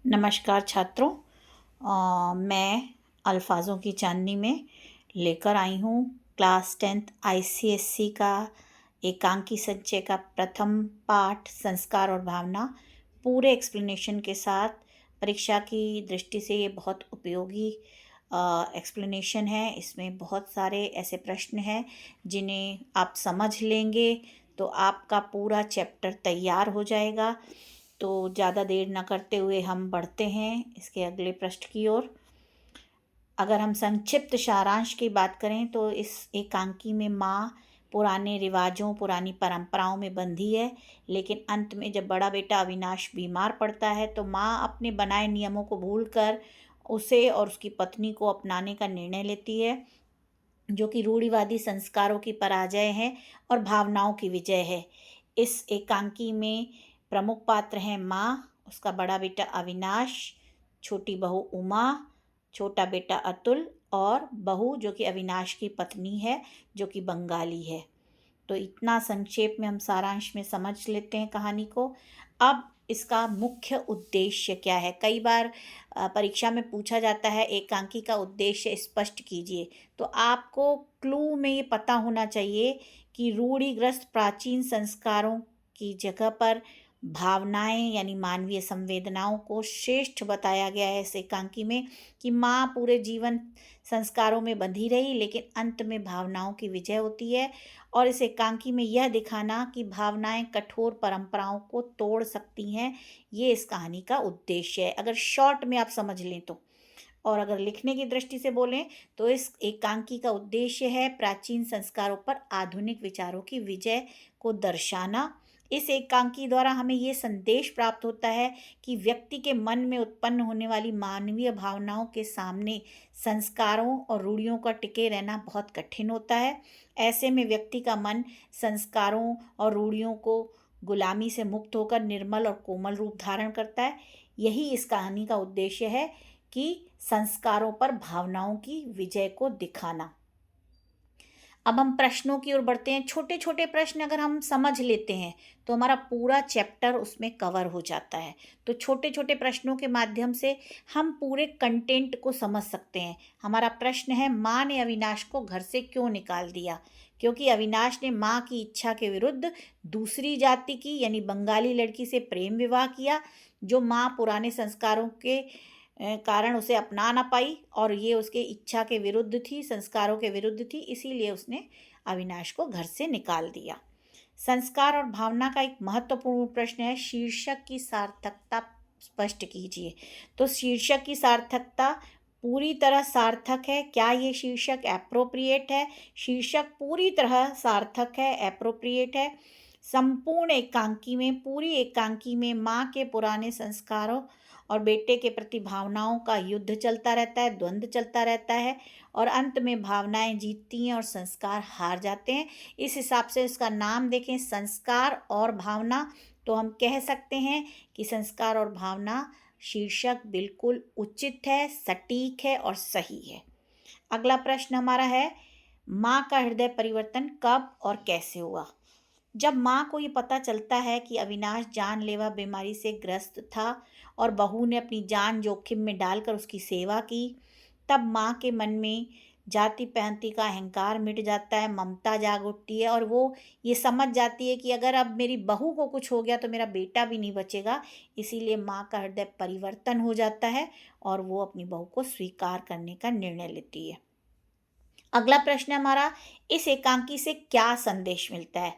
नमस्कार छात्रों। मैं अल्फाजों की चांदनी में लेकर आई हूँ क्लास 10th आईसीएससी का एकांकी संचय का प्रथम पाठ संस्कार और भावना पूरे एक्सप्लेनेशन के साथ। परीक्षा की दृष्टि से ये बहुत उपयोगी एक्सप्लेनेशन है। इसमें बहुत सारे ऐसे प्रश्न हैं जिन्हें आप समझ लेंगे तो आपका पूरा चैप्टर तैयार हो जाएगा। तो ज़्यादा देर न करते हुए हम बढ़ते हैं इसके अगले पृष्ठ की ओर। अगर हम संक्षिप्त सारांश की बात करें तो इस एकांकी में माँ पुराने रिवाजों पुरानी परंपराओं में बंधी है, लेकिन अंत में जब बड़ा बेटा अविनाश बीमार पड़ता है तो माँ अपने बनाए नियमों को भूलकर उसे और उसकी पत्नी को अपनाने का निर्णय लेती है, जो कि रूढ़िवादी संस्कारों की पराजय है और भावनाओं की विजय है। इस एकांकी में प्रमुख पात्र हैं माँ, उसका बड़ा बेटा अविनाश, छोटी बहू उमा, छोटा बेटा अतुल और बहू जो कि अविनाश की पत्नी है, जो कि बंगाली है। तो इतना संक्षेप में हम सारांश में समझ लेते हैं कहानी को। अब इसका मुख्य उद्देश्य क्या है? कई बार परीक्षा में पूछा जाता है एकांकी का उद्देश्य स्पष्ट कीजिए। तो आपको क्लू में ये पता होना चाहिए कि रूढ़िग्रस्त प्राचीन संस्कारों की जगह पर भावनाएं यानी मानवीय संवेदनाओं को श्रेष्ठ बताया गया है इस एकांकी में, कि माँ पूरे जीवन संस्कारों में बंधी रही लेकिन अंत में भावनाओं की विजय होती है। और इस एकांकी में यह दिखाना कि भावनाएं कठोर परंपराओं को तोड़ सकती हैं, ये इस कहानी का उद्देश्य है, अगर शॉर्ट में आप समझ लें तो। और अगर लिखने की दृष्टि से बोलें तो इस एकांकी का उद्देश्य है प्राचीन संस्कारों पर आधुनिक विचारों की विजय को दर्शाना। इस एकांकी द्वारा हमें ये संदेश प्राप्त होता है कि व्यक्ति के मन में उत्पन्न होने वाली मानवीय भावनाओं के सामने संस्कारों और रूढ़ियों का टिके रहना बहुत कठिन होता है। ऐसे में व्यक्ति का मन संस्कारों और रूढ़ियों को गुलामी से मुक्त होकर निर्मल और कोमल रूप धारण करता है। यही इस कहानी का उद्देश्य है कि संस्कारों पर भावनाओं की विजय को दिखाना। अब हम प्रश्नों की ओर बढ़ते हैं। छोटे छोटे प्रश्न अगर हम समझ लेते हैं तो हमारा पूरा चैप्टर उसमें कवर हो जाता है। तो छोटे छोटे प्रश्नों के माध्यम से हम पूरे कंटेंट को समझ सकते हैं। हमारा प्रश्न है, माँ ने अविनाश को घर से क्यों निकाल दिया? क्योंकि अविनाश ने माँ की इच्छा के विरुद्ध दूसरी जाति की यानी बंगाली लड़की से प्रेम विवाह किया, जो माँ पुराने संस्कारों के कारण उसे अपना ना पाई और ये उसके इच्छा के विरुद्ध थी, संस्कारों के विरुद्ध थी, इसीलिए उसने अविनाश को घर से निकाल दिया। संस्कार और भावना का एक महत्वपूर्ण प्रश्न है, शीर्षक की सार्थकता स्पष्ट कीजिए। तो शीर्षक की सार्थकता पूरी तरह सार्थक है। क्या ये शीर्षक एप्रोप्रिएट है? शीर्षक पूरी तरह सार्थक है, एप्रोप्रिएट है। संपूर्ण एकांकी में पूरी एकांकी में माँ के पुराने संस्कारों और बेटे के प्रति भावनाओं का युद्ध चलता रहता है, द्वंद्व चलता रहता है और अंत में भावनाएं जीतती हैं और संस्कार हार जाते हैं। इस हिसाब से इसका नाम देखें, संस्कार और भावना, तो हम कह सकते हैं कि संस्कार और भावना शीर्षक बिल्कुल उचित है, सटीक है और सही है। अगला प्रश्न हमारा है, माँ का हृदय परिवर्तन कब और कैसे हुआ? जब माँ को ये पता चलता है कि अविनाश जानलेवा बीमारी से ग्रस्त था और बहू ने अपनी जान जोखिम में डालकर उसकी सेवा की, तब माँ के मन में जाति पाति का अहंकार मिट जाता है, ममता जाग उठती है और वो ये समझ जाती है कि अगर अब मेरी बहू को कुछ हो गया तो मेरा बेटा भी नहीं बचेगा। इसीलिए माँ का हृदय परिवर्तन हो जाता है और वो अपनी बहू को स्वीकार करने का निर्णय लेती है। अगला प्रश्न हमारा, इस एकांकी से क्या संदेश मिलता है?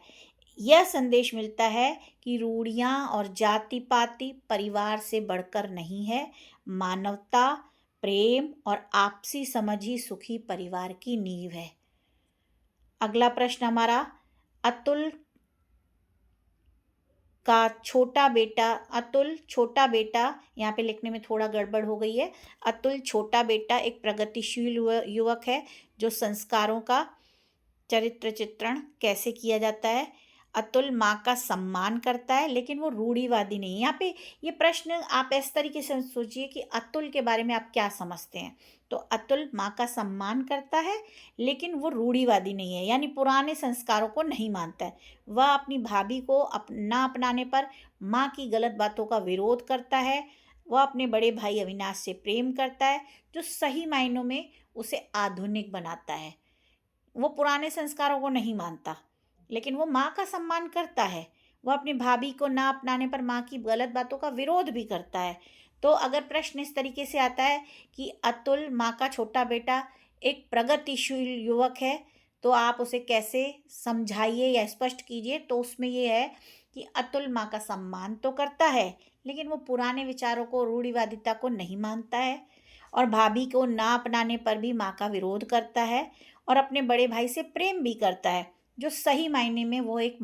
यह संदेश मिलता है कि रूढ़ियाँ और जाति पाति परिवार से बढ़कर नहीं है। मानवता, प्रेम और आपसी समझ ही सुखी परिवार की नींव है। अगला प्रश्न हमारा, अतुल छोटा बेटा, यहाँ पे लिखने में थोड़ा गड़बड़ हो गई है। अतुल छोटा बेटा एक प्रगतिशील युवक है जो संस्कारों का चरित्र चित्रण कैसे किया जाता है? अतुल माँ का सम्मान करता है लेकिन वो रूढ़िवादी नहीं है। यहाँ पे ये प्रश्न आप इस तरीके से सोचिए कि अतुल के बारे में आप क्या समझते हैं। तो अतुल माँ का सम्मान करता है लेकिन वो रूढ़िवादी नहीं है, यानी पुराने संस्कारों को नहीं मानता है। वह अपनी भाभी को ना अपनाने पर माँ की गलत बातों का विरोध करता है। वह अपने बड़े भाई अविनाश से प्रेम करता है, जो सही मायनों में उसे आधुनिक बनाता है। वो पुराने संस्कारों को नहीं मानता, लेकिन वो माँ का सम्मान करता है। वो अपनी भाभी को ना अपनाने पर माँ की गलत बातों का विरोध भी करता है। तो अगर प्रश्न इस तरीके से आता है कि अतुल, माँ का छोटा बेटा, एक प्रगतिशील युवक है, तो आप उसे कैसे समझाइए या स्पष्ट कीजिए। तो उसमें ये है कि अतुल माँ का सम्मान तो करता है, लेकिन वो पुराने विचारों को, रूढ़िवादिता को नहीं मानता है, और भाभी को ना अपनाने पर भी माँ का विरोध करता है, और अपने बड़े भाई से प्रेम भी करता है, जो सही मायने में वो एक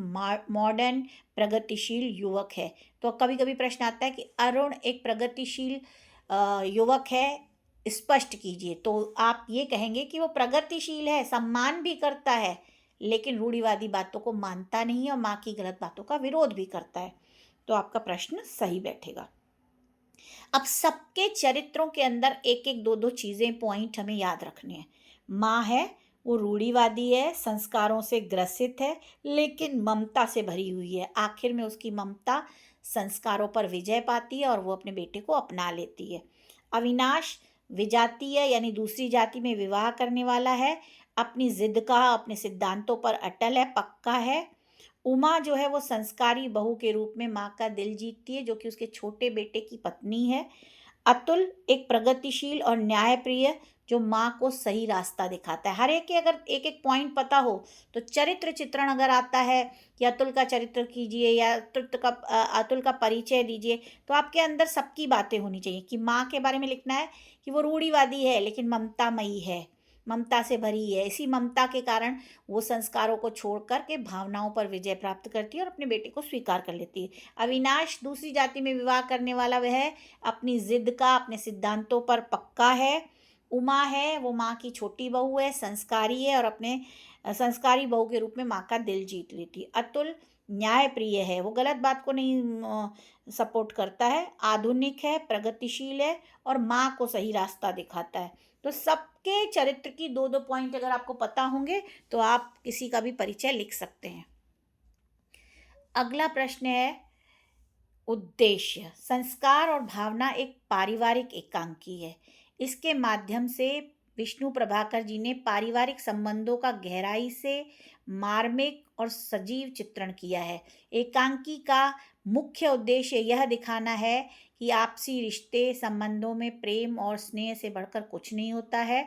मॉडर्न प्रगतिशील युवक है। तो कभी कभी प्रश्न आता है कि अरुण एक प्रगतिशील युवक है, स्पष्ट कीजिए। तो आप ये कहेंगे कि वो प्रगतिशील है, सम्मान भी करता है, लेकिन रूढ़िवादी बातों को मानता नहीं है और माँ की गलत बातों का विरोध भी करता है। तो आपका प्रश्न सही बैठेगा। अब सबके चरित्रों के अंदर एक एक दो दो चीज़ें, पॉइंट हमें याद रखने हैं। माँ है, वो रूढ़िवादी है, संस्कारों से ग्रसित है, लेकिन ममता से भरी हुई है। आखिर में उसकी ममता संस्कारों पर विजय पाती है और वो अपने बेटे को अपना लेती है। अविनाश विजातीय यानी दूसरी जाति में विवाह करने वाला है, अपनी जिद का, अपने सिद्धांतों पर अटल है, पक्का है। उमा जो है वो संस्कारी बहू के रूप में माँ का दिल जीतती है, जो कि उसके छोटे बेटे की पत्नी है। अतुल एक प्रगतिशील और न्यायप्रिय, जो माँ को सही रास्ता दिखाता है। हर एक के अगर एक एक पॉइंट पता हो तो चरित्र चित्रण अगर आता है कि अतुल का चरित्र कीजिए या अतुल का परिचय दीजिए, तो आपके अंदर सबकी बातें होनी चाहिए। कि माँ के बारे में लिखना है कि वो रूढ़िवादी है लेकिन ममतामयी है, ममता से भरी है। इसी ममता के कारण वो संस्कारों को छोड़ कर के भावनाओं पर विजय प्राप्त करती है और अपने बेटे को स्वीकार कर लेती है। अविनाश दूसरी जाति में विवाह करने वाला वह अपनी जिद का, अपने सिद्धांतों पर पक्का है। उमा है, वो माँ की छोटी बहू है, संस्कारी है और अपने संस्कारी बहू के रूप में माँ का दिल जीत लेती है। अतुल न्यायप्रिय है, वो गलत बात को नहीं सपोर्ट करता है, आधुनिक है, प्रगतिशील है और माँ को सही रास्ता दिखाता है। तो सबके चरित्र की दो दो पॉइंट अगर आपको पता होंगे तो आप किसी का भी परिचय लिख सकते हैं। अगला प्रश्न है उद्देश्य। संस्कार और भावना एक पारिवारिक एकांकी है। इसके माध्यम से विष्णु प्रभाकर जी ने पारिवारिक संबंधों का गहराई से मार्मिक और सजीव चित्रण किया है। एकांकी का मुख्य उद्देश्य यह दिखाना है कि आपसी रिश्ते संबंधों में प्रेम और स्नेह से बढ़कर कुछ नहीं होता है।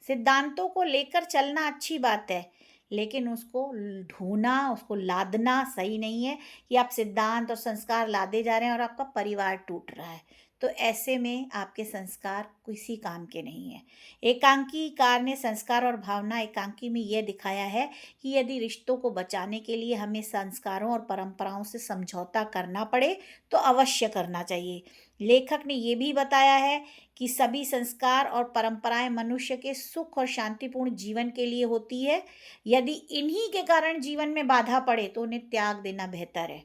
सिद्धांतों को लेकर चलना अच्छी बात है, लेकिन उसको ढूंढना, उसको लादना सही नहीं है कि आप सिद्धांत और संस्कार लादे जा रहे हैं और आपका परिवार टूट रहा है। तो ऐसे में आपके संस्कार किसी काम के नहीं है। एकांकीकार ने संस्कार और भावना एकांकी में यह दिखाया है कि यदि रिश्तों को बचाने के लिए हमें संस्कारों और परंपराओं से समझौता करना पड़े तो अवश्य करना चाहिए। लेखक ने यह भी बताया है कि सभी संस्कार और परंपराएं मनुष्य के सुख और शांतिपूर्ण जीवन के लिए होती है। यदि इन्हीं के कारण जीवन में बाधा पड़े तो उन्हें त्याग देना बेहतर है।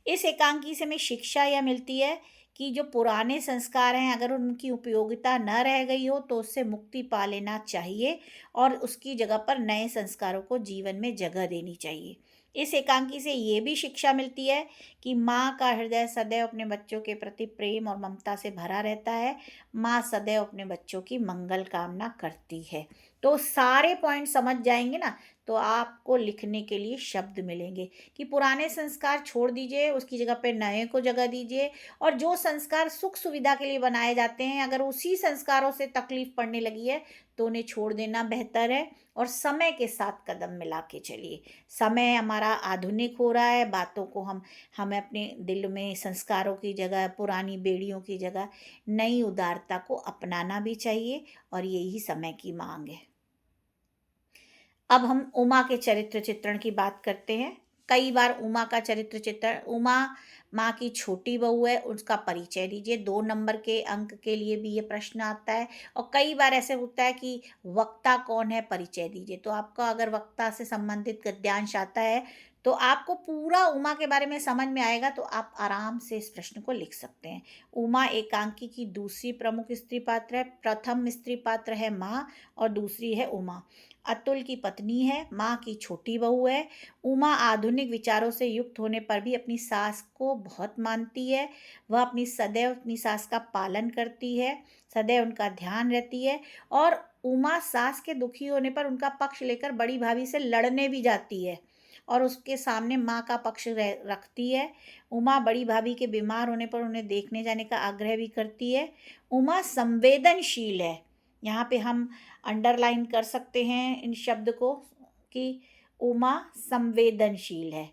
इस एकांकी से हमें शिक्षा यह मिलती है कि जो पुराने संस्कार हैं, अगर उनकी उपयोगिता न रह गई हो तो उससे मुक्ति पा लेना चाहिए और उसकी जगह पर नए संस्कारों को जीवन में जगह देनी चाहिए। इस एकांकी से ये भी शिक्षा मिलती है कि माँ का हृदय सदैव अपने बच्चों के प्रति प्रेम और ममता से भरा रहता है। माँ सदैव अपने बच्चों की मंगल कामना करती है। तो सारे पॉइंट समझ जाएंगे ना, तो आपको लिखने के लिए शब्द मिलेंगे कि पुराने संस्कार छोड़ दीजिए, उसकी जगह पे नए को जगह दीजिए। और जो संस्कार सुख सुविधा के लिए बनाए जाते हैं, अगर उसी संस्कारों से तकलीफ पड़ने लगी है तो उन्हें छोड़ देना बेहतर है और समय के साथ कदम मिला के चलिए। समय हमारा आधुनिक हो रहा है, बातों को हमें अपने दिल में संस्कारों की जगह, पुरानी बेड़ियों की जगह नई उदारता को अपनाना भी चाहिए और यही समय की मांग है। अब हम उमा के चरित्र चित्रण की बात करते हैं। कई बार उमा का चरित्र चित्रण, उमा माँ की छोटी बहू है, उसका परिचय दीजिए। 2 नंबर के अंक के लिए भी ये प्रश्न आता है। और कई बार ऐसे होता है कि वक्ता कौन है, परिचय दीजिए। तो आपका अगर वक्ता से संबंधित गद्यांश आता है तो आपको पूरा उमा के बारे में समझ में आएगा तो आप आराम से इस प्रश्न को लिख सकते हैं। उमा एकांकी की दूसरी प्रमुख स्त्री पात्र है। प्रथम स्त्री पात्र है माँ और दूसरी है उमा। अतुल की पत्नी है, माँ की छोटी बहू है। उमा आधुनिक विचारों से युक्त होने पर भी अपनी सास को बहुत मानती है। वह सदैव अपनी सास का पालन करती है, सदैव उनका ध्यान रहती है। और उमा सास के दुखी होने पर उनका पक्ष लेकर बड़ी भाभी से लड़ने भी जाती है और उसके सामने माँ का पक्ष रखती है। उमा बड़ी भाभी के बीमार होने पर उन्हें देखने जाने का आग्रह भी करती है। उमा संवेदनशील है। यहाँ पे हम अंडरलाइन कर सकते हैं इन शब्द को कि उमा संवेदनशील है।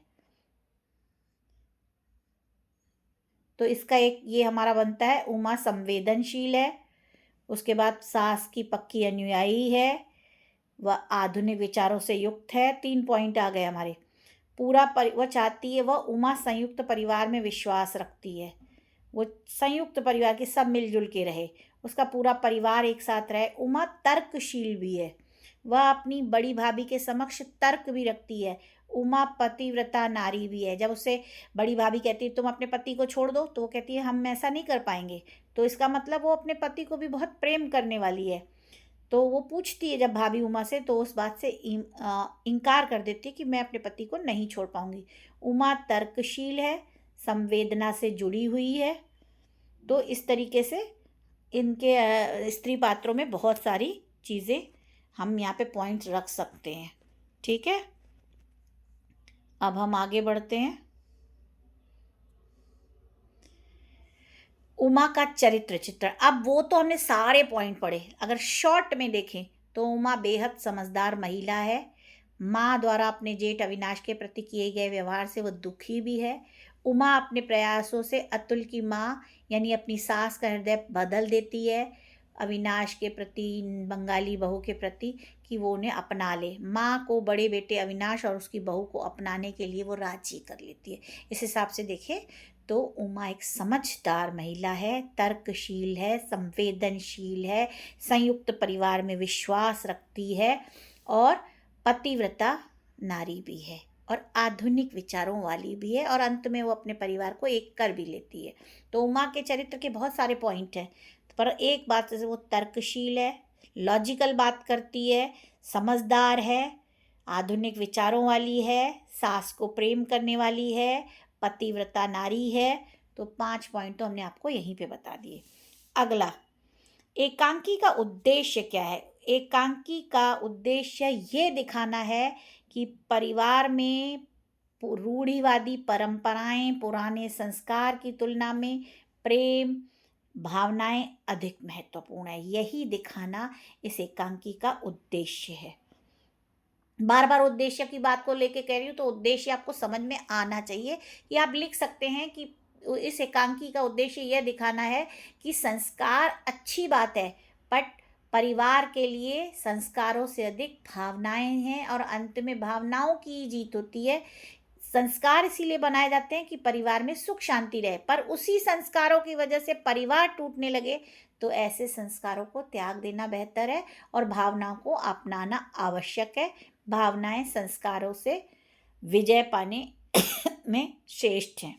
तो इसका एक ये हमारा बनता है, उमा संवेदनशील है। उसके बाद सास की पक्की अनुयायी है, वह आधुनिक विचारों से युक्त है। 3 पॉइंट आ गए हमारे। वह चाहती है, वह उमा संयुक्त परिवार में विश्वास रखती है। वो संयुक्त परिवार के सब मिलजुल के रहे, उसका पूरा परिवार एक साथ रहे। उमा तर्कशील भी है, वह अपनी बड़ी भाभी के समक्ष तर्क भी रखती है। उमा पतिव्रता नारी भी है। जब उसे बड़ी भाभी कहती है तुम अपने पति को छोड़ दो, तो वो कहती है हम ऐसा नहीं कर पाएंगे। तो इसका मतलब वो अपने पति को भी बहुत प्रेम करने वाली है। तो वो पूछती है जब भाभी उमा से, तो उस बात से इनकार कर देती है कि मैं अपने पति को नहीं छोड़ पाऊंगी। उमा तर्कशील है, संवेदना से जुड़ी हुई है। तो इस तरीके से इनके स्त्री पात्रों में बहुत सारी चीज़ें हम यहाँ पे पॉइंट्स रख सकते हैं। ठीक है, अब हम आगे बढ़ते हैं। उमा का चरित्र चित्रण। अब वो तो हमने सारे पॉइंट पढ़े, अगर शॉर्ट में देखें तो उमा बेहद समझदार महिला है। माँ द्वारा अपने जेठ अविनाश के प्रति किए गए व्यवहार से वो दुखी भी है। उमा अपने प्रयासों से अतुल की माँ यानी अपनी सास का हृदय बदल देती है अविनाश के प्रति, बंगाली बहू के प्रति, कि वो उन्हें अपना ले। माँ को बड़े बेटे अविनाश और उसकी बहू को अपनाने के लिए वो राजी कर लेती है। इस हिसाब से देखें तो उमा एक समझदार महिला है, तर्कशील है, संवेदनशील है, संयुक्त परिवार में विश्वास रखती है और पतिव्रता नारी भी है और आधुनिक विचारों वाली भी है। और अंत में वो अपने परिवार को एक कर भी लेती है। तो उमा के चरित्र के बहुत सारे पॉइंट हैं, पर एक बात जैसे वो तर्कशील है, लॉजिकल बात करती है, समझदार है, आधुनिक विचारों वाली है, सास को प्रेम करने वाली है, पतिव्रता नारी है। तो 5 पॉइंट तो हमने आपको यहीं पे बता दिए। अगला, एकांकी का उद्देश्य क्या है? एकांकी का उद्देश्य ये दिखाना है कि परिवार में रूढ़िवादी परंपराएं, पुराने संस्कार की तुलना में प्रेम भावनाएं अधिक महत्वपूर्ण है। यही दिखाना इस एकांकी का उद्देश्य है। बार बार उद्देश्य की बात को लेके कह रही हूँ, तो उद्देश्य आपको समझ में आना चाहिए। ये आप लिख सकते हैं कि इस एकांकी का उद्देश्य यह दिखाना है कि संस्कार अच्छी बात है, बट परिवार के लिए संस्कारों से अधिक भावनाएं हैं और अंत में भावनाओं की जीत होती है। संस्कार इसीलिए बनाए जाते हैं कि परिवार में सुख शांति रहे, पर उसी संस्कारों की वजह से परिवार टूटने लगे तो ऐसे संस्कारों को त्याग देना बेहतर है और भावनाओं को अपनाना आवश्यक है। भावनाएं संस्कारों से विजय पाने में श्रेष्ठ हैं।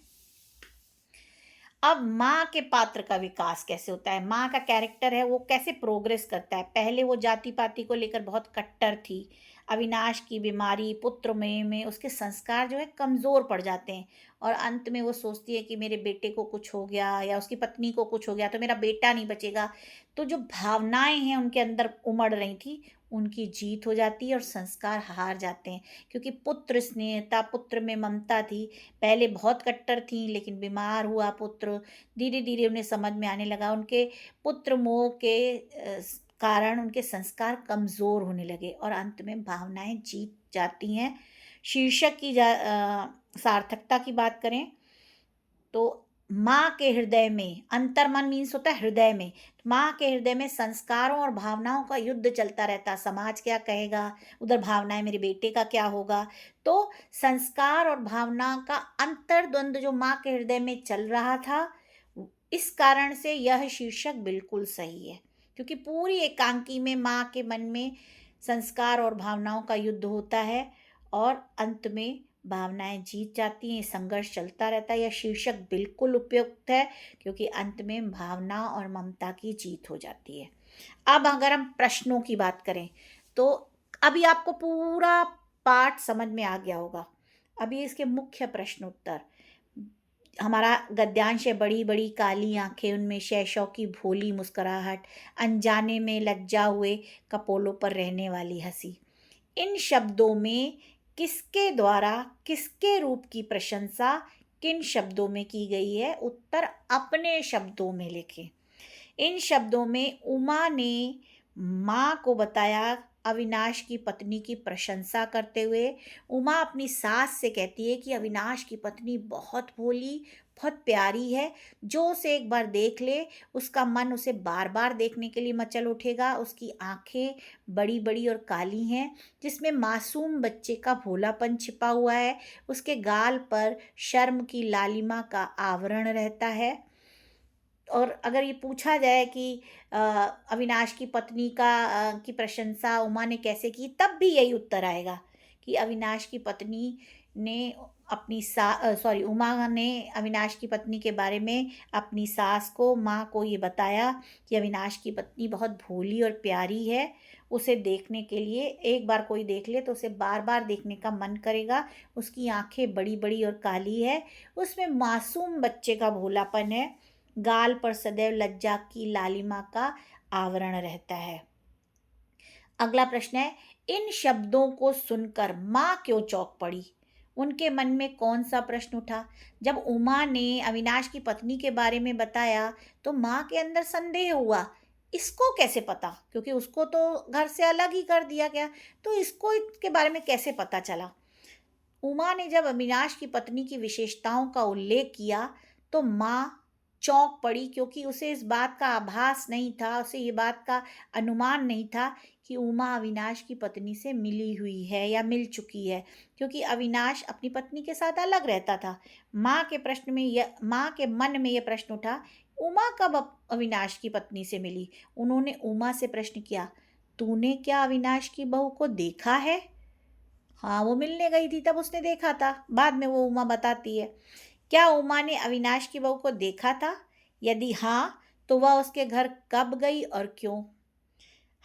अब माँ के पात्र का विकास कैसे होता है, माँ का कैरेक्टर है वो कैसे प्रोग्रेस करता है। पहले वो जाति पाति को लेकर बहुत कट्टर थी। अविनाश की बीमारी, पुत्र में उसके संस्कार जो है कमज़ोर पड़ जाते हैं और अंत में वो सोचती है कि मेरे बेटे को कुछ हो गया या उसकी पत्नी को कुछ हो गया तो मेरा बेटा नहीं बचेगा। तो जो भावनाएं हैं उनके अंदर उमड़ रही थी, उनकी जीत हो जाती है और संस्कार हार जाते हैं, क्योंकि पुत्र स्नेहता, पुत्र में ममता थी। पहले बहुत कट्टर थी, लेकिन बीमार हुआ पुत्र, धीरे धीरे उन्हें समझ में आने लगा। उनके पुत्र मोह के कारण उनके संस्कार कमज़ोर होने लगे और अंत में भावनाएं जीत जाती हैं। शीर्षक की सार्थकता की बात करें तो माँ के हृदय में, अंतर्मन मीन्स होता है हृदय में, माँ के हृदय में संस्कारों और भावनाओं का युद्ध चलता रहता। समाज क्या कहेगा, उधर भावनाएं मेरे बेटे का क्या होगा। तो संस्कार और भावना का अंतर्द्वंद जो माँ के हृदय में चल रहा था, इस कारण से यह शीर्षक बिल्कुल सही है, क्योंकि पूरी एकांकी में माँ के मन में संस्कार और भावनाओं का युद्ध होता है और अंत में भावनाएं जीत जाती हैं, ये संघर्ष चलता रहता है। यह शीर्षक बिल्कुल उपयुक्त है क्योंकि अंत में भावना और ममता की जीत हो जाती है। अब अगर हम प्रश्नों की बात करें तो अभी आपको पूरा पाठ समझ में आ गया होगा। अभी इसके मुख्य प्रश्न उत्तर। हमारा गद्यांश है, बड़ी बड़ी काली आंखें, उनमें शैशव की भोली मुस्कुराहट, अनजाने में लज्जा हुए कपोलों पर रहने वाली हंसी। इन शब्दों में किसके द्वारा किसके रूप की प्रशंसा किन शब्दों में की गई है? उत्तर अपने शब्दों में लिखें। इन शब्दों में उमा ने माँ को बताया अविनाश की पत्नी की प्रशंसा करते हुए। उमा अपनी सास से कहती है कि अविनाश की पत्नी बहुत भोली, बहुत प्यारी है, जो उसे एक बार देख ले उसका मन उसे बार बार देखने के लिए मचल उठेगा। उसकी आंखें बड़ी बड़ी और काली हैं जिसमें मासूम बच्चे का भोलापन छिपा हुआ है। उसके गाल पर शर्म की लालिमा का आवरण रहता है। और अगर ये पूछा जाए कि अविनाश की पत्नी की प्रशंसा उमा ने कैसे की, तब भी यही उत्तर आएगा कि अविनाश की पत्नी ने उमा ने अविनाश की पत्नी के बारे में अपनी सास को, माँ को ये बताया कि अविनाश की पत्नी बहुत भोली और प्यारी है। उसे देखने के लिए एक बार कोई देख ले तो उसे बार बार देखने का मन करेगा। उसकी आंखें बड़ी बड़ी और काली है, उसमें मासूम बच्चे का भोलापन है, गाल पर सदैव लज्जा की लालिमा का आवरण रहता है। अगला प्रश्न है, इन शब्दों को सुनकर माँ क्यों चौंक पड़ी? उनके मन में कौन सा प्रश्न उठा? जब उमा ने अविनाश की पत्नी के बारे में बताया तो माँ के अंदर संदेह हुआ, इसको कैसे पता? क्योंकि उसको तो घर से अलग ही कर दिया गया, तो इसको इसके बारे में कैसे पता चला? उमा ने जब अविनाश की पत्नी की विशेषताओं का उल्लेख किया तो माँ चौंक पड़ी, क्योंकि उसे इस बात का आभास नहीं था, उसे ये बात का अनुमान नहीं था कि उमा अविनाश की पत्नी से मिली हुई है या मिल चुकी है, क्योंकि अविनाश अपनी पत्नी के साथ अलग रहता था। माँ के मन में यह प्रश्न उठा, उमा कब अविनाश की पत्नी से मिली? उन्होंने उमा से प्रश्न किया, तूने क्या अविनाश की बहू को देखा है? हाँ, वो मिलने गई थी तब उसने देखा था, बाद में वो उमा बताती है। क्या उमा ने अविनाश की बहू को देखा था? यदि हाँ, तो वह उसके घर कब गई और क्यों?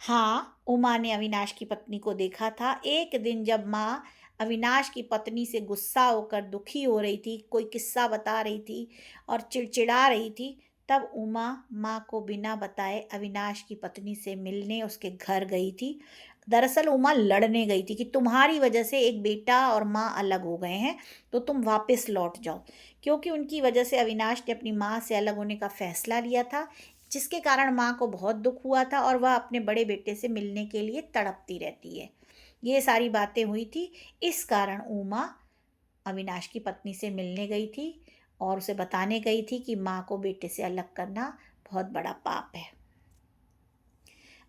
हाँ, उमा ने अविनाश की पत्नी को देखा था। एक दिन जब माँ अविनाश की पत्नी से गुस्सा होकर दुखी हो रही थी, कोई किस्सा बता रही थी और चिड़चिड़ा रही थी, तब उमा माँ को बिना बताए अविनाश की पत्नी से मिलने उसके घर गई थी। दरअसल उमा लड़ने गई थी कि तुम्हारी वजह से एक बेटा और माँ अलग हो गए हैं, तो तुम वापस लौट जाओ। क्योंकि उनकी वजह से अविनाश ने अपनी माँ से अलग होने का फैसला लिया था, जिसके कारण माँ को बहुत दुख हुआ था और वह अपने बड़े बेटे से मिलने के लिए तड़पती रहती है। ये सारी बातें हुई थी, इस कारण उमा अविनाश की पत्नी से मिलने गई थी और उसे बताने गई थी कि माँ को बेटे से अलग करना बहुत बड़ा पाप है।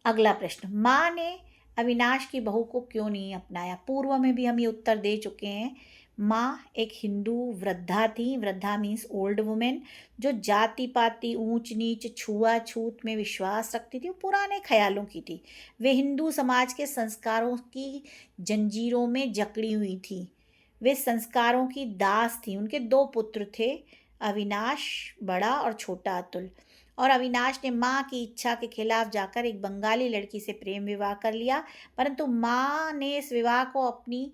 अगला प्रश्न, माँ ने अविनाश की बहू को क्यों नहीं अपनाया? पूर्व में भी हम ये उत्तर दे चुके हैं। माँ एक हिंदू वृद्धा थी। वृद्धा मीन्स ओल्ड वुमेन, जो जाति पाति, ऊंच नीच, छुआछूत में विश्वास रखती थी, वो पुराने ख्यालों की थी। वे हिंदू समाज के संस्कारों की जंजीरों में जकड़ी हुई थी। वे संस्कारों की दास थी। उनके दो पुत्र थे, अविनाश बड़ा और छोटा अतुल। और अविनाश ने माँ की इच्छा के खिलाफ जाकर एक बंगाली लड़की से प्रेम विवाह कर लिया, परंतु माँ ने इस विवाह को अपनी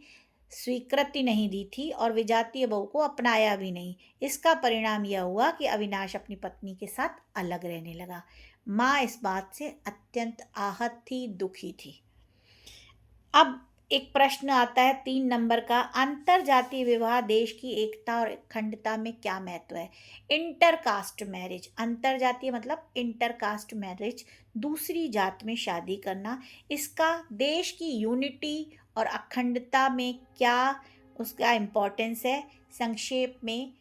स्वीकृति नहीं दी थी और विजातीय बहू को अपनाया भी नहीं। इसका परिणाम यह हुआ कि अविनाश अपनी पत्नी के साथ अलग रहने लगा। माँ इस बात से अत्यंत आहत थी, दुखी थी। अब एक प्रश्न आता है 3 नंबर का, अंतर जातीय विवाह देश की एकता और अखंडता में क्या महत्व है? इंटरकास्ट मैरिज, अंतर जातीय मतलब इंटरकास्ट मैरिज, दूसरी जात में शादी करना, इसका देश की यूनिटी और अखंडता में क्या उसका इम्पोर्टेंस है? संक्षेप में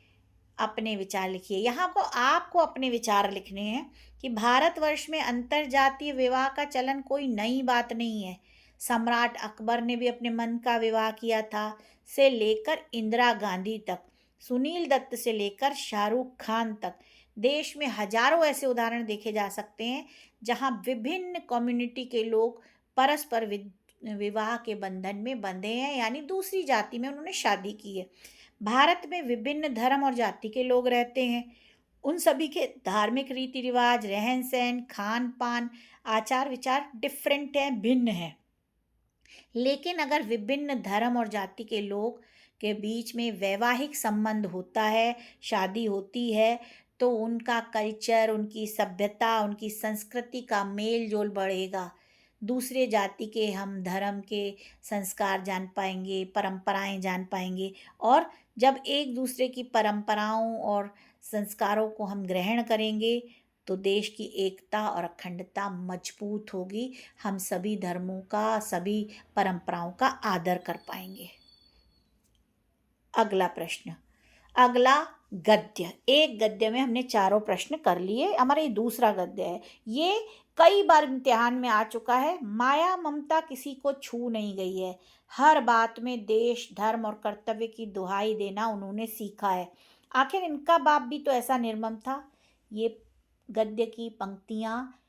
अपने विचार लिखिए। यहाँ को आपको अपने विचार लिखने हैं कि भारतवर्ष में अंतरजातीय विवाह का चलन कोई नई बात नहीं है। सम्राट अकबर ने भी अपने मन का विवाह किया था, से लेकर इंदिरा गांधी तक, सुनील दत्त से लेकर शाहरुख खान तक। देश में हजारों ऐसे उदाहरण देखे जा सकते हैं जहाँ विभिन्न कम्युनिटी के लोग परस्पर विवाह के बंधन में बंधे हैं, यानी दूसरी जाति में उन्होंने शादी की है। भारत में विभिन्न धर्म और जाति के लोग रहते हैं। उन सभी के धार्मिक रीति रिवाज, रहन सहन, खान पान, आचार विचार डिफरेंट हैं, भिन्न हैं। लेकिन अगर विभिन्न धर्म और जाति के लोग के बीच में वैवाहिक संबंध होता है, शादी होती है, तो उनका कल्चर, उनकी सभ्यता, उनकी संस्कृति का मेल जोल बढ़ेगा। दूसरे जाति के हम धर्म के संस्कार जान पाएंगे, परंपराएं जान पाएंगे, और जब एक दूसरे की परंपराओं और संस्कारों को हम ग्रहण करेंगे तो देश की एकता और अखंडता मजबूत होगी। हम सभी धर्मों का, सभी परंपराओं का आदर कर पाएंगे। अगला प्रश्न, अगला गद्य। एक गद्य में हमने चारों प्रश्न कर लिए। हमारा ये दूसरा गद्य है। ये कई बार इम्तिहान में आ चुका है। माया ममता किसी को छू नहीं गई है। हर बात में देश, धर्म और कर्तव्य की दुहाई देना उन्होंने सीखा है। आखिर इनका बाप भी तो ऐसा निर्मम था। ये गद्य की पंक्तियाँ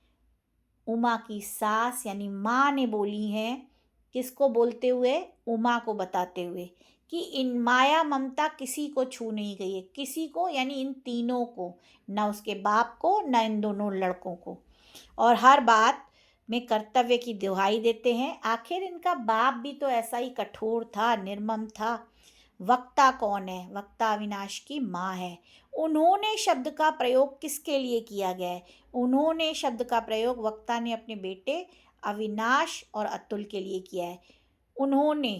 उमा की सास यानी माँ ने बोली हैं। किसको बोलते हुए? उमा को बताते हुए कि इन माया ममता किसी को छू नहीं गई है। किसी को यानी इन तीनों को, न उसके बाप को, न इन दोनों लड़कों को। और हर बात में कर्तव्य की दुहाई देते हैं। आखिर इनका बाप भी तो ऐसा ही कठोर था, निर्मम था। वक्ता कौन है? वक्ता अविनाश की माँ है। उन्होंने शब्द का प्रयोग किसके लिए किया गया है? उन्होंने शब्द का प्रयोग वक्ता ने अपने बेटे अविनाश और अतुल के लिए किया है। उन्होंने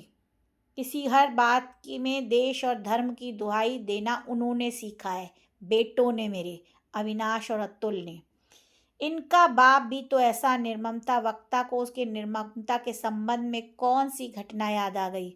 किसी हर बात की में देश और धर्म की दुहाई देना उन्होंने सीखा है। बेटों ने, मेरे अविनाश और अतुल ने। इनका बाप भी तो ऐसा निर्मम था। वक्ता को उसके निर्ममता के संबंध में कौन सी घटना याद आ गई?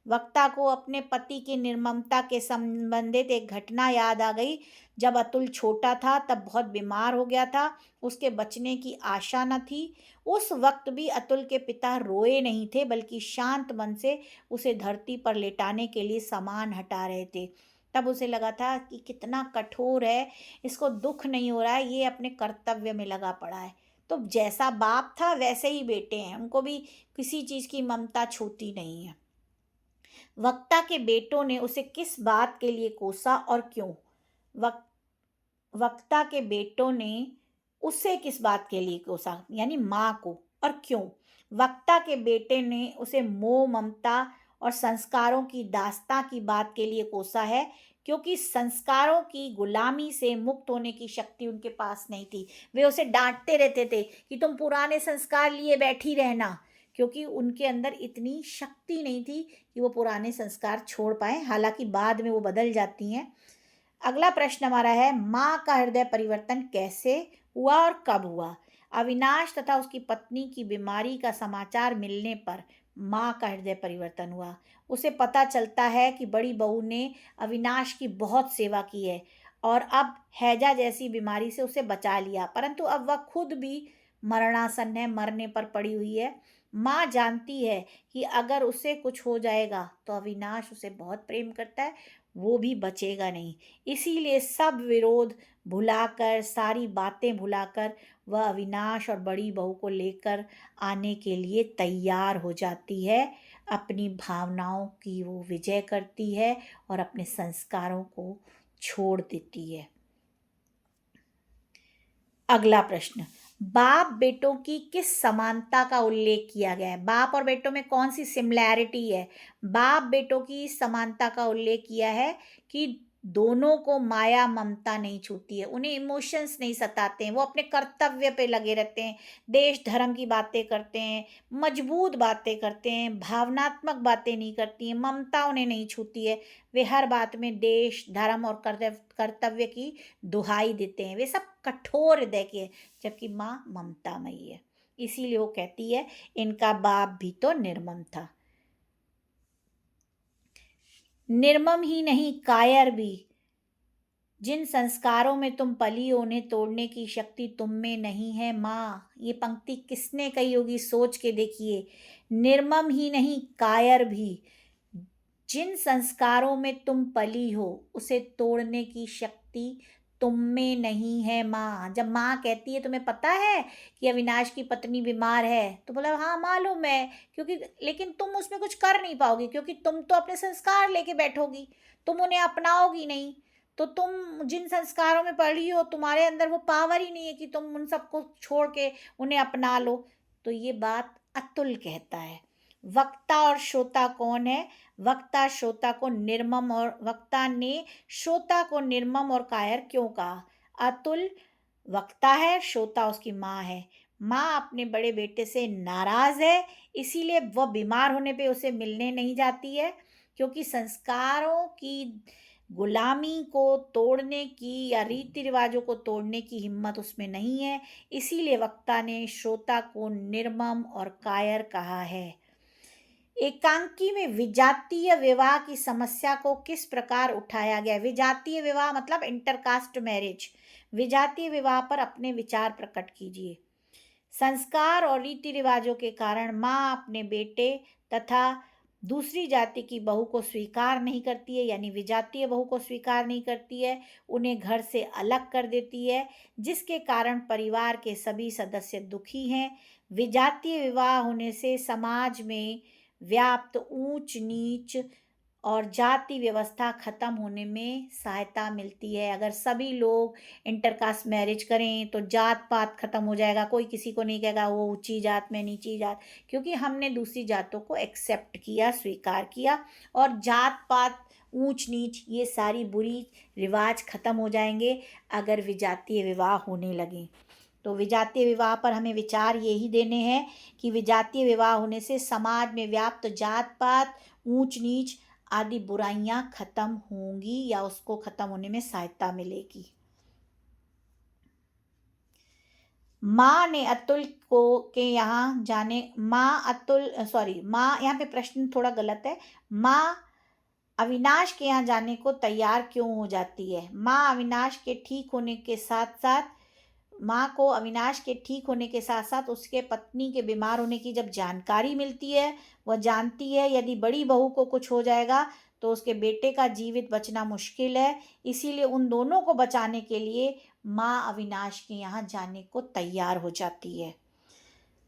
वक्ता को अपने पति की निर्ममता के संबंधित एक घटना याद आ गई। जब अतुल छोटा था तब बहुत बीमार हो गया था, उसके बचने की आशा न थी। उस वक्त भी अतुल के पिता रोए नहीं थे, बल्कि शांत मन से उसे धरती पर लेटाने के लिए सामान हटा रहे थे। तब उसे लगा था कि कितना कठोर है, इसको दुख नहीं हो रहा है, ये अपने कर्तव्य में लगा पड़ा है। तो जैसा बाप था वैसे ही बेटे हैं, उनको भी किसी चीज़ की ममता छूती नहीं है। वक्ता के बेटों ने उसे किस बात के लिए कोसा और क्यों? वक्ता के बेटों ने उसे किस बात के लिए कोसा, यानी माँ को, और क्यों? वक्ता के बेटे ने उसे मोह, ममता और संस्कारों की दास्तां की बात के लिए कोसा है, क्योंकि संस्कारों की गुलामी से मुक्त होने की शक्ति उनके पास नहीं थी। वे उसे डांटते रहते थे कि तुम पुराने संस्कार लिए बैठी रहना, क्योंकि उनके अंदर इतनी शक्ति नहीं थी कि वो पुराने संस्कार छोड़ पाए। हालांकि बाद में वो बदल जाती हैं। अगला प्रश्न हमारा है, माँ का हृदय परिवर्तन कैसे हुआ और कब हुआ? अविनाश तथा उसकी पत्नी की बीमारी का समाचार मिलने पर माँ का हृदय परिवर्तन हुआ। उसे पता चलता है कि बड़ी बहू ने अविनाश की बहुत सेवा की है और अब हैजा जैसी बीमारी से उसे बचा लिया, परंतु अब वह खुद भी मरणासन है, मरने पर पड़ी हुई है। माँ जानती है कि अगर उसे कुछ हो जाएगा तो अविनाश उसे बहुत प्रेम करता है, वो भी बचेगा नहीं। इसीलिए सब विरोध भुलाकर, सारी बातें भुलाकर वह अविनाश और बड़ी बहू को लेकर आने के लिए तैयार हो जाती है। अपनी भावनाओं की वो विजय करती है और अपने संस्कारों को छोड़ देती है। अगला प्रश्न, बाप बेटों की किस समानता का उल्लेख किया गया है? बाप और बेटों में कौन सी सिमिलैरिटी है? बाप बेटों की समानता का उल्लेख किया है कि दोनों को माया ममता नहीं छूती है, उन्हें इमोशंस नहीं सताते हैं, वो अपने कर्तव्य पे लगे रहते हैं, देश धर्म की बातें करते हैं, मजबूत बातें करते हैं, भावनात्मक बातें नहीं करती हैं, ममता उन्हें नहीं छूती है। वे हर बात में देश, धर्म और कर्तव्य की दुहाई देते हैं। वे सब कठोर हृदय के हैं, जबकि माँ ममतामयी है। इसीलिए वो कहती है इनका बाप भी तो निर्मम था। निर्मम ही नहीं, कायर भी। जिन संस्कारों में तुम पली हो, उन्हें तोड़ने की शक्ति तुम में नहीं है माँ। ये पंक्ति किसने कही होगी, सोच के देखिए। निर्मम ही नहीं, कायर भी। जिन संस्कारों में तुम पली हो, उसे तोड़ने की शक्ति तुम में नहीं है माँ। जब माँ कहती है तुम्हें पता है कि अविनाश की पत्नी बीमार है, तो बोला हाँ मालूम है, क्योंकि लेकिन तुम उसमें कुछ कर नहीं पाओगी, क्योंकि तुम तो अपने संस्कार लेके बैठोगी, तुम उन्हें अपनाओगी नहीं। तो तुम जिन संस्कारों में पढ़ी हो, तुम्हारे अंदर वो पावर ही नहीं है कि तुम उन सबको छोड़ के उन्हें अपना लो। तो ये बात अतुल कहता है। वक्ता और श्रोता कौन है? वक्ता ने श्रोता को निर्मम और कायर क्यों कहा? अतुल वक्ता है, श्रोता उसकी माँ है। माँ अपने बड़े बेटे से नाराज है, इसीलिए वह बीमार होने पे उसे मिलने नहीं जाती है, क्योंकि संस्कारों की गुलामी को तोड़ने की या रीति रिवाजों को तोड़ने की हिम्मत उसमें नहीं है। इसीलिए वक्ता ने श्रोता को निर्मम और कायर कहा है। एकांकी में विजातीय विवाह की समस्या को किस प्रकार उठाया गया? विजातीय विवाह मतलब इंटरकास्ट मैरिज। विजातीय विवाह पर अपने विचार प्रकट कीजिए। संस्कार और रीति रिवाजों के कारण माँ अपने बेटे तथा दूसरी जाति की बहू को स्वीकार नहीं करती है, यानी विजातीय बहू को स्वीकार नहीं करती है, उन्हें घर से अलग कर देती है, जिसके कारण परिवार के सभी सदस्य दुखी हैं। विजातीय विवाह होने से समाज में व्याप्त ऊंच नीच और जाति व्यवस्था खत्म होने में सहायता मिलती है। अगर सभी लोग इंटरकास्ट मैरिज करें तो जात पात खत्म हो जाएगा, कोई किसी को नहीं कहेगा वो ऊंची जात में नीची जात, क्योंकि हमने दूसरी जातों को एक्सेप्ट किया, स्वीकार किया, और जात पात ऊंच नीच ये सारी बुरी रिवाज खत्म हो जाएंगे अगर विजातीय विवाह होने लगे। तो विजातीय विवाह पर हमें विचार यही देने हैं कि विजातीय विवाह होने से समाज में व्याप्त जात पात, ऊंच नीच आदि बुराइयां खत्म होंगी या उसको खत्म होने में सहायता मिलेगी। माँ ने अतुल को के यहाँ जाने माँ यहाँ पे प्रश्न थोड़ा गलत है। माँ अविनाश के यहाँ जाने को तैयार क्यों हो जाती है? माँ को अविनाश के ठीक होने के साथ साथ उसके पत्नी के बीमार होने की जब जानकारी मिलती है, वह जानती है यदि बड़ी बहू को कुछ हो जाएगा तो उसके बेटे का जीवित बचना मुश्किल है। इसीलिए उन दोनों को बचाने के लिए माँ अविनाश के यहाँ जाने को तैयार हो जाती है।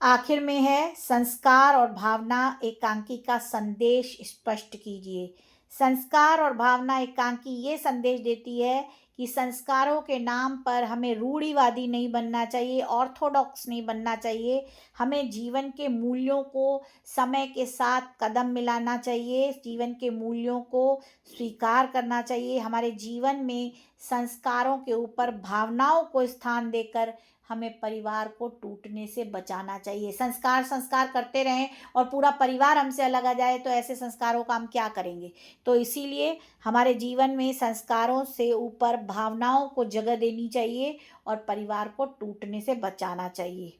आखिर में है संस्कार और भावना एकांकी का संदेश स्पष्ट कीजिए। संस्कार और भावना एकांकी ये संदेश देती है कि संस्कारों के नाम पर हमें रूढ़िवादी नहीं बनना चाहिए, ऑर्थोडॉक्स नहीं बनना चाहिए। हमें जीवन के मूल्यों को समय के साथ कदम मिलाना चाहिए, जीवन के मूल्यों को स्वीकार करना चाहिए। हमारे जीवन में संस्कारों के ऊपर भावनाओं को स्थान देकर हमें परिवार को टूटने से बचाना चाहिए। संस्कार संस्कार करते रहें और पूरा परिवार हमसे अलग आ जाए तो ऐसे संस्कारों का हम क्या करेंगे? तो इसीलिए हमारे जीवन में संस्कारों से ऊपर भावनाओं को जगह देनी चाहिए और परिवार को टूटने से बचाना चाहिए।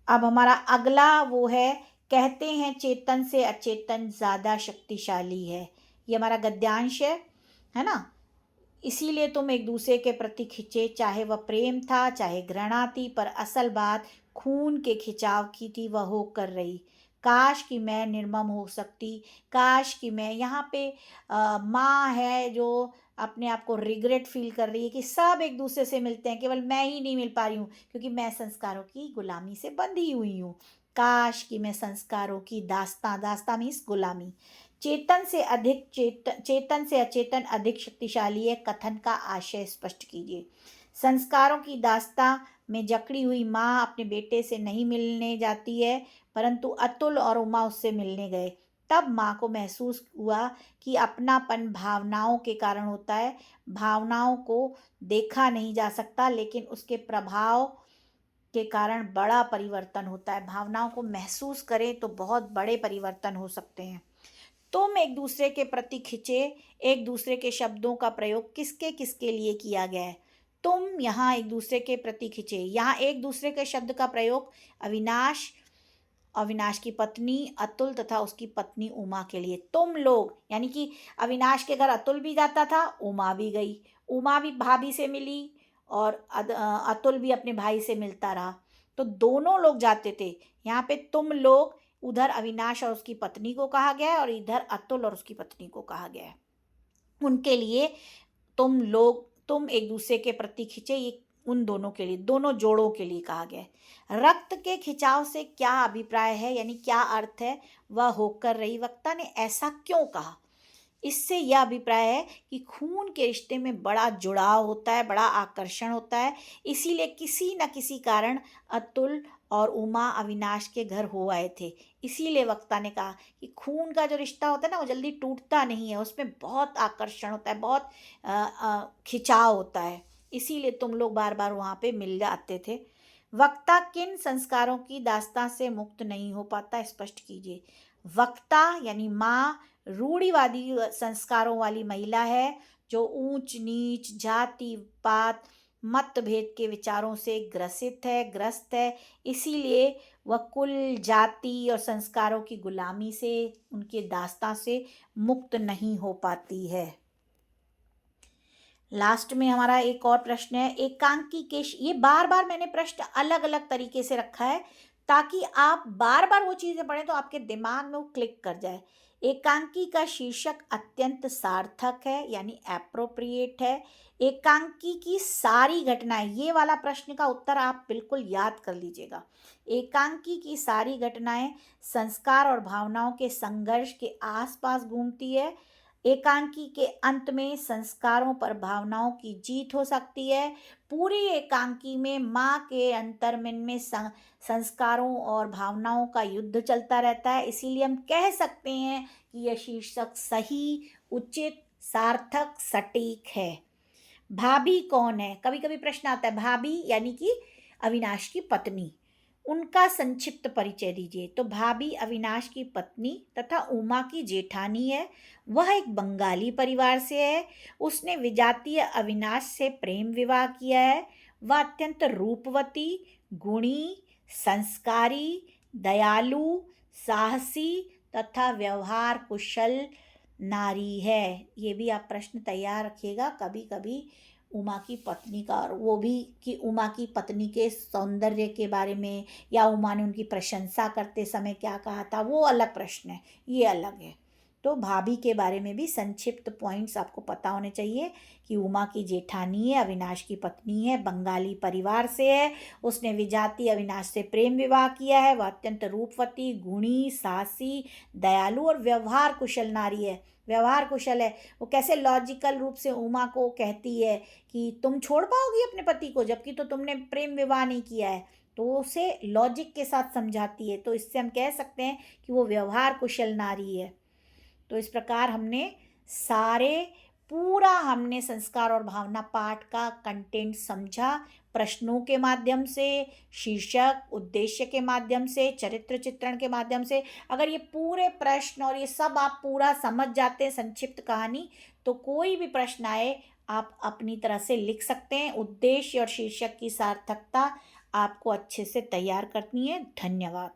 अब हमारा अगला वो है, कहते हैं चेतन से अचेतन ज़्यादा शक्तिशाली है। ये हमारा गद्यांश है ना। इसीलिए तुम एक दूसरे के प्रति खिंचे, चाहे वह प्रेम था चाहे घृणा थी, पर असल बात खून के खिंचाव की थी, वह हो कर रही। काश कि मैं निर्मम हो सकती, काश कि मैं यहाँ पे माँ है जो अपने आप को रिग्रेट फील कर रही है कि सब एक दूसरे से मिलते हैं, केवल मैं ही नहीं मिल पा रही हूँ क्योंकि मैं संस्कारों की गुलामी से बंधी हुई हूँ। काश कि मैं संस्कारों की दास्तां मीन्स गुलामी। चेतन से अचेतन अधिक शक्तिशाली है, कथन का आशय स्पष्ट कीजिए। संस्कारों की दास्तां में जकड़ी हुई माँ अपने बेटे से नहीं मिलने जाती है, परंतु अतुल और उमा उससे मिलने गए। तब माँ को महसूस हुआ कि अपनापन भावनाओं के कारण होता है। भावनाओं को देखा नहीं जा सकता, लेकिन उसके प्रभाव के कारण बड़ा परिवर्तन होता है। भावनाओं को महसूस करें तो बहुत बड़े परिवर्तन हो सकते हैं। तुम एक दूसरे के प्रति खिंचे, एक दूसरे के शब्दों का प्रयोग किसके किसके लिए किया गया है? तुम यहाँ एक दूसरे के प्रति खिंचे, यहाँ एक दूसरे के शब्द का प्रयोग अविनाश, अविनाश की पत्नी अतुल तथा उसकी पत्नी उमा के लिए। तुम लोग यानी कि अविनाश के घर अतुल भी जाता था, उमा भी गई, उमा भी भाभी से मिली और अतुल भी अपने भाई से मिलता रहा, तो दोनों लोग जाते थे। यहाँ पे तुम लोग उधर अविनाश और उसकी पत्नी को कहा गया है और इधर अतुल और उसकी पत्नी को कहा गया है। उनके लिए तुम लोग तुम एक दूसरे के प्रति खिंचे, ये उन दोनों के लिए, दोनों जोड़ों के लिए कहा गया है। रक्त के खिंचाव से क्या अभिप्राय है, यानी क्या अर्थ है, वह होकर रही। वक्ता ने ऐसा क्यों कहा? इससे यह अभिप्राय है कि खून के रिश्ते में बड़ा जुड़ाव होता है, बड़ा आकर्षण होता है, इसीलिए किसी न किसी कारण अतुल और उमा अविनाश के घर हो आए थे। इसीलिए वक्ता ने कहा कि खून का जो रिश्ता होता है ना, वो जल्दी टूटता नहीं है, उसमें बहुत आकर्षण होता है, बहुत खिंचाव होता है, इसीलिए तुम लोग बार बार वहाँ पे मिल जाते थे। वक्ता किन संस्कारों की दास्तां से मुक्त नहीं हो पाता, स्पष्ट कीजिए। वक्ता यानी माँ रूढ़िवादी संस्कारों वाली महिला है, जो ऊंच नीच, जाति पात, मतभेद के विचारों से ग्रस्त है, इसीलिए वह कुल, जाति और संस्कारों की गुलामी से, उनके दास्तां से मुक्त नहीं हो पाती है। लास्ट में हमारा एक और प्रश्न है, एकांकी के ये बार बार मैंने प्रश्न अलग अलग तरीके से रखा है ताकि आप बार बार वो चीज़ें पढ़ें तो आपके दिमाग में वो क्लिक कर जाए। एकांकी का शीर्षक अत्यंत सार्थक है, यानी एप्रोप्रिएट है। एकांकी की सारी घटनाएं, ये वाला प्रश्न का उत्तर आप बिल्कुल याद कर लीजिएगा। एकांकी की सारी घटनाएं संस्कार और भावनाओं के संघर्ष के आसपास घूमती है। एकांकी के अंत में संस्कारों पर भावनाओं की जीत हो सकती है। पूरी एकांकी में माँ के अंतर्मन में संस्कारों और भावनाओं का युद्ध चलता रहता है, इसीलिए हम कह सकते हैं कि यह शीर्षक सही, उचित, सार्थक, सटीक है। भाभी कौन है? कभी कभी प्रश्न आता है, भाभी यानी कि अविनाश की पत्नी, उनका संक्षिप्त परिचय दीजिए। तो भाभी अविनाश की पत्नी तथा उमा की जेठानी है। वह एक बंगाली परिवार से है। उसने विजातीय अविनाश से प्रेम विवाह किया है। वह अत्यंत रूपवती, गुणी, संस्कारी, दयालु, साहसी तथा व्यवहार कुशल नारी है। ये भी आप प्रश्न तैयार रखिएगा। कभी कभी उमा की पत्नी का, और वो भी कि उमा की पत्नी के सौंदर्य के बारे में, या उमा ने उनकी प्रशंसा करते समय क्या कहा था, वो अलग प्रश्न है, ये अलग है। तो भाभी के बारे में भी संक्षिप्त पॉइंट्स आपको पता होने चाहिए कि उमा की जेठानी है, अविनाश की पत्नी है, बंगाली परिवार से है, उसने विजातीय अविनाश से प्रेम विवाह किया है, वह अत्यंत रूपवती, गुणी, साहसी, दयालु और व्यवहार कुशल नारी है। व्यवहार कुशल है, वो कैसे लॉजिकल रूप से उमा को कहती है कि तुम छोड़ पाओगी अपने पति को, जबकि तो तुमने प्रेम विवाह नहीं किया है, तो उसे लॉजिक के साथ समझाती है। तो इससे हम कह सकते हैं कि वो व्यवहार कुशल नारी है। तो इस प्रकार हमने पूरा हमने संस्कार और भावना पाठ का कंटेंट समझा, प्रश्नों के माध्यम से, शीर्षक, उद्देश्य के माध्यम से, चरित्र चित्रण के माध्यम से। अगर ये पूरे प्रश्न और ये सब आप पूरा समझ जाते हैं, संक्षिप्त कहानी, तो कोई भी प्रश्न आए आप अपनी तरह से लिख सकते हैं। उद्देश्य और शीर्षक की सार्थकता आपको अच्छे से तैयार करनी है। धन्यवाद।